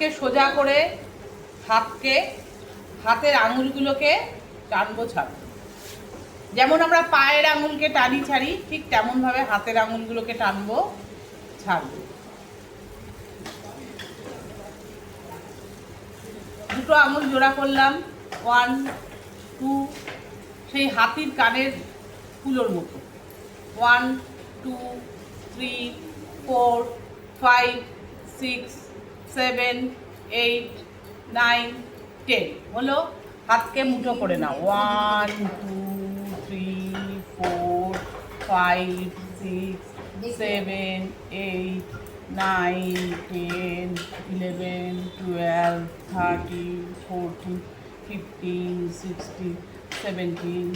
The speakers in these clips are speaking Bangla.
কে সোজা করে হাতের আঙুলগুলোকে টানবো ছাড়বো। যেমন আমরা পায়ের আঙুলকে টানি ছাড়ি, ঠিক তেমন ভাবে হাতের আঙুলগুলোকে টানবো ছাড়বো। দুটো আঙুল জোড়া করলাম, 1 2, সেই হাতির কানের ফুলোর মতো। 1 2 3 4 5 6 7 8 9 10 হলো। হাতকে মুঠো করে নাও। 1 2 3 4 5 6 7 8 9 10 11 12 13 14 15 16 17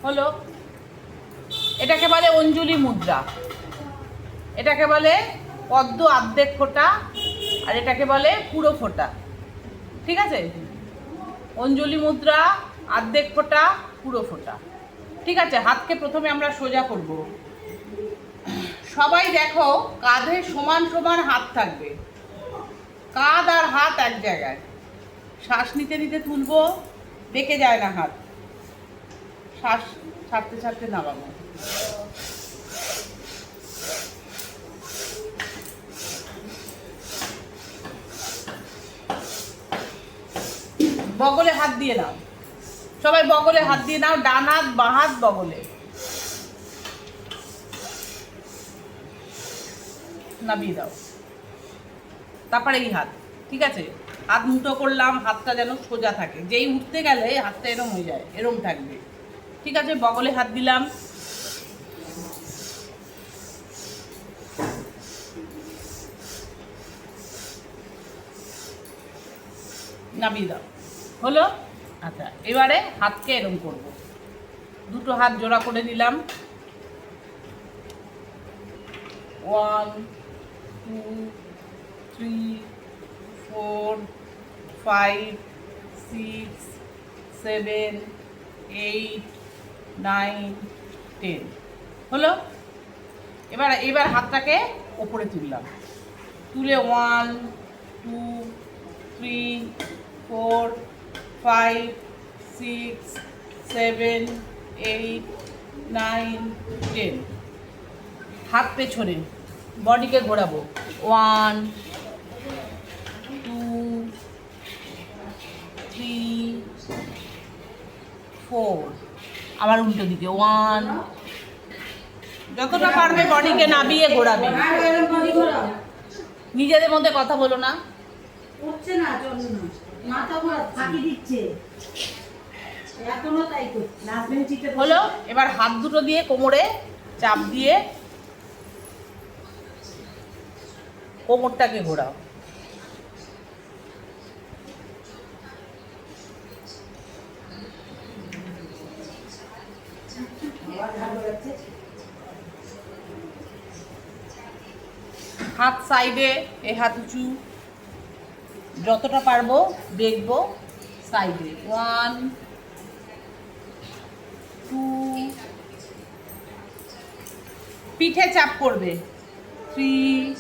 হলো। এটাকে বলে অঞ্জলি মুদ্রা, এটাকে বলে পদ্ম অর্ধেক ফোঁটা, আর এটাকে বলে পুরো ফোঁটা। ঠিক আছে? অঞ্জলি মুদ্রা, অর্ধেক ফোঁটা, পুরো ফোঁটা। ঠিক আছে? হাতকে প্রথমে আমরা সোজা করব। সবাই দেখো কাঁধে সমান সমান হাত থাকবে, কাঁধ আর হাত এক জায়গায়। শ্বাস নিতে নিতে তুলবো, বেঁকে যায় না হাত। শ্বাস ছাড়তে ছাড়তে নামাবো। বগলে হাত দিয়ে নাও, সবাই বগলে হাত দিয়ে নাও। ডান হাত, বাঁ হাত বগলে নামিয়ে দাও। তারপরে এই হাত, ঠিক আছে? হাত মুঠো করলাম, হাতটা যেন সোজা থাকে। যেই উঠতে গেলে হাতটা এরম হয়ে যায়, এরম থাকবে। ঠিক আছে? বগলে হাত দিলাম, নামিয়ে দাও। হলো? আচ্ছা, এবারে হাতকে এরম করব। দুটো হাত জোড়া করে দিলাম। 1 2 3 4 5 6 7 8 9 10 হলো। এবার হাতটাকে ওপরে তুললাম, তুলে 1 2 3 4 5 6 7 8 9 10। হাত পেছনে, বডিকে ঘোরাবো। 1 2 3 4, আবার উল্টো দিকে 1। যতটা পারবে বডিকে নামিয়ে ঘোরাবে। নিজেদের মধ্যে কথা বলো না। উঠছে না, চলছে না, মাথা ঘোরা ফাঁকি দিচ্ছে এখনো, তাই তো নাচবেন চিটে হলো। এবার হাত দুটো দিয়ে কোমরে চাপ দিয়ে কোমরটাকে ঘোরাও। হাত সাইডে, এ হাত উঁচু, যতটা পারবো দেখবো সাইডে। 1 2, পিঠে চাপ করবে। 3,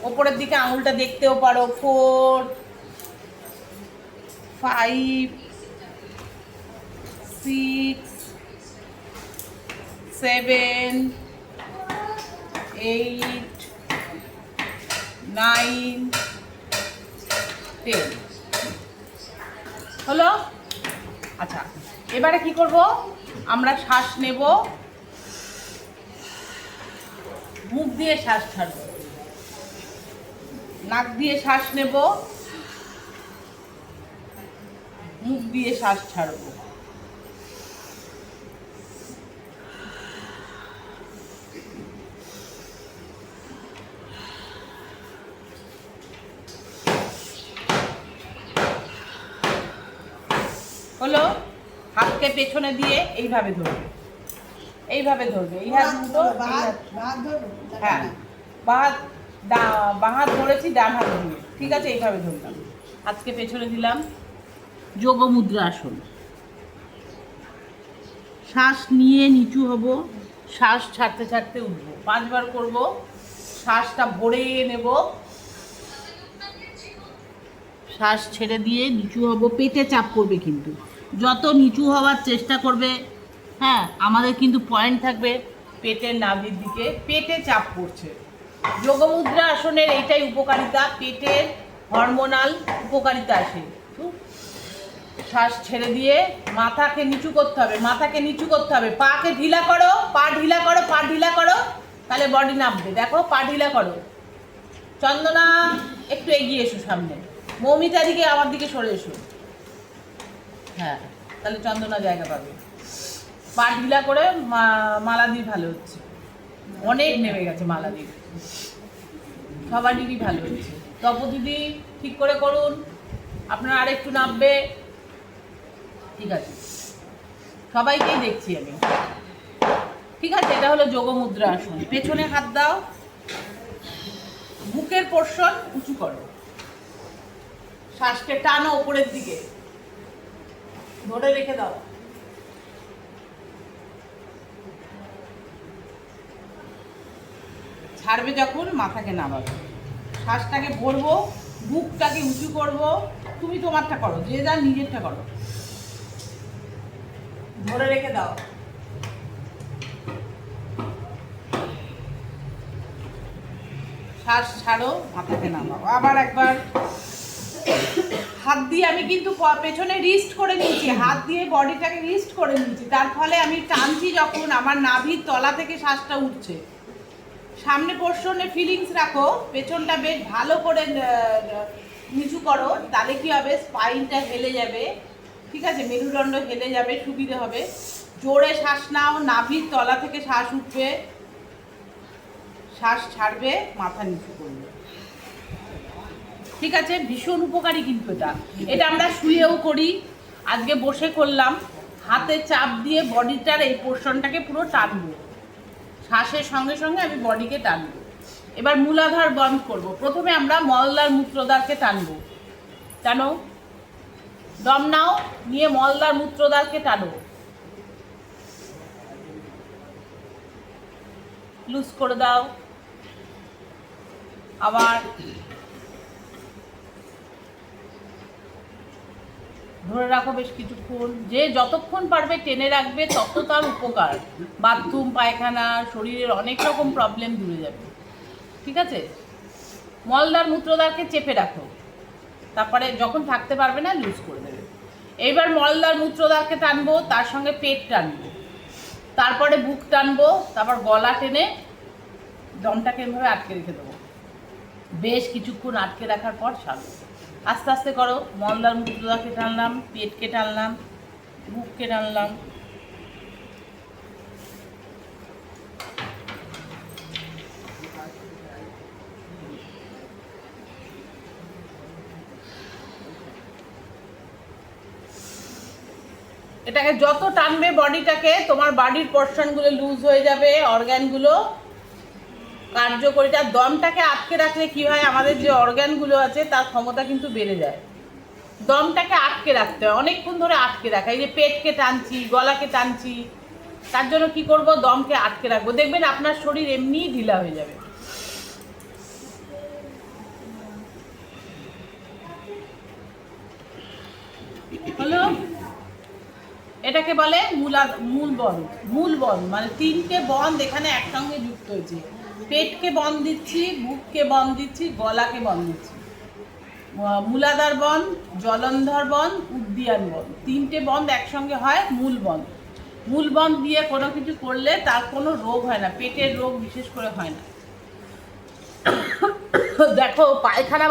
ওপরের দিকে আঙুলটা দেখতেও পারো। 4 5 6 7 8 9 10 হলো। আচ্ছা, এবারে কি করব? আমরা শ্বাস নেব, মুখ দিয়ে শ্বাস ছাড়ব। নাক দিয়ে শ্বাস নেব, মুখ দিয়ে শ্বাস ছাড়ব। হলো। হাতকে পেছনে দিয়ে এইভাবে ধরবে, এইভাবে ধরবে। এই হাত দুটো, হ্যাঁ, বাঁ হাত ধরেছি, ডান হাত ধরে। ঠিক আছে? এইভাবে ধরলাম, হাতকে পেছনে দিলাম। যোগ মুদ্রা আসন। শ্বাস নিয়ে নিচু হব, শ্বাস ছাড়তে ছাড়তে উঠবো। 5 বার করব। শ্বাসটা ভরে নেব, শ্বাস ছেড়ে দিয়ে নিচু হব, পেটে চাপ পড়বে কিন্তু যত নিচু হওয়ার চেষ্টা করবে, হ্যাঁ আমাদের কিন্তু পয়েন্ট থাকবে পেটের নাভির দিকে, পেটে চাপ পড়ছে। যোগমুদ্রা আসনের এইটাই উপকারিতা, পেটের হরমোনাল উপকারিতা আসে। শ্বাস ছেড়ে দিয়ে মাথাকে নিচু করতে হবে, মাথাকে নিচু করতে হবে, পাকে ঢিলা করো, পা ঢিলা করো, পা ঢিলা করো, তাহলে বডি নামবে। দেখো পা ঢিলা করো। চন্দনা একটু এগিয়ে এসো সামনে, মৌমিতার দিকে আমার দিকে সরে এসো। হ্যাঁ তাহলে চন্দনা জায়গা পাবে। পা ঢিলা করে মালাদির ভালো হচ্ছে, অনেক নেমে গেছে মালাদির, সবারই ভালো হচ্ছে। তপদিদি ঠিক করে করুন, আপনার আরেকটু নামবে। ঠিক আছে, সবাইকেই দেখছি আমি। ঠিক আছে, এটা হলো যোগমুদ্রা আসন। পেছনে হাত দাও, বুকের পোর্শন উঁচু করো, শ্বাসকে টানো উপরের দিকে, ধরে রেখে দাও। ছাড়বে যখন মাথাকে নামাবে, শ্বাসটাকে ভরবো, বুকটাকে উঁচু করবো। তুমি তোমারটা করো, যে যার নিজেরটা করো, ধরে রেখে দাও। শ্বাস ছাড়ো, মাথাকে নামাও। আবার একবার হাত দিয়ে আমি কিন্তু পেছনে রিস্ট করে নিয়েছি, হাত দিয়ে বডিটাকে রিস্ট করে নিয়েছি, তার ফলে আমি টানছি যখন আমার নাভির তলা থেকে শ্বাসটা উঠছে। সামনে পোর্শনে ফিলিংস রাখো, পেছনটা বেশ ভালো করে নিচু করো, তাহলে কি হবে স্পাইনটা হেলে যাবে। ঠিক আছে, মেরুদণ্ড হেলে যাবে, সুবিধে হবে। জোরে শ্বাস নাও, নাভির তলা থেকে শ্বাস উঠবে, শ্বাস ছাড়বে, মাথা নিচু করবে। ঠিক আছে, ভীষণ উপকারী কিন্তু এটা। এটা আমরা শুয়েও করি, আজকে বসে করলাম। হাতে চাপ দিয়ে বডিটার এই পোর্শনটাকে পুরো টানবো, শ্বাসের সঙ্গে সঙ্গে আমি বডিকে টানবো। এবার মূলাধার বন্ধ করব। প্রথমে আমরা মলদ্বার মূত্রদ্বারকে টানবো। টানো, দম নাও, নিয়ে মলদ্বার মূত্রদ্বারকে টানো, লুজ করে দাও। আবার ধরে রাখো বেশ কিছুক্ষণ, যে যতক্ষণ পারবে টেনে রাখবে তত তার উপকার। বাথরুম, পায়খানা, শরীরের অনেক রকম প্রবলেম দূরে যাবে। ঠিক আছে, মলদ্বার মূত্রদ্বারকে চেপে রাখো, তারপরে যখন থাকতে পারবে না লুজ করে দেবে। এইবার মলদ্বার মূত্রদ্বারকে টানবো, তার সঙ্গে পেট টানবো, তারপরে বুক টানবো, তারপর গলা টেনে দমটাকে এভাবে আটকে রেখে দেবো। বেশ কিছুক্ষণ আটকে রাখার পর ছাড়বো। আস্তে আস্তে করো। মলদ্বার মূত্রদ্বারকে টানলাম, পেটকে টানলাম, বুককে টানলাম। এটাকে যত টানবে বডিটাকে, তোমার বডির পোর্শনগুলো লুজ হয়ে যাবে, অর্গ্যানগুলো কার্যকরিতা। দমটাকে আটকে রাখলে কি হয়, আমাদের যে অর্গ্যানগুলো আছে তার ক্ষমতা কিন্তু বেড়ে যায়। দমটাকে আটকে রাখতে হয়, অনেকক্ষণ ধরে আটকে রাখা। এই যে পেটকে টানছি, গলাকে টানছি, তার জন্য কি করব, দমকে আটকে রাখবো। দেখবেন আপনার শরীর এমনিই ঢিলা হয়ে যাবে। হলো, এটাকে বলে মূল বন্ধ। মূল বন্ধ মানে তিনটে বন্ধ এখানে একসঙ্গে যুক্ত হয়েছে। পেটকে বন্ধ দিচ্ছি, বুককে বন্ধ দিচ্ছি, গলাকে বন্ধ দিচ্ছি। মূলাধার বন্ধ, জলন্ধর বন্ধ, উদ্যান বন্ধ, তিনটে বন্ধ একসঙ্গে হয় মূল বন্ধ। মূল বন্ধ দিয়ে কোনো কিছু করলে তার কোনো রোগ হয় না, পেটের রোগ বিশেষ করে হয় না। দেখো পায়খানা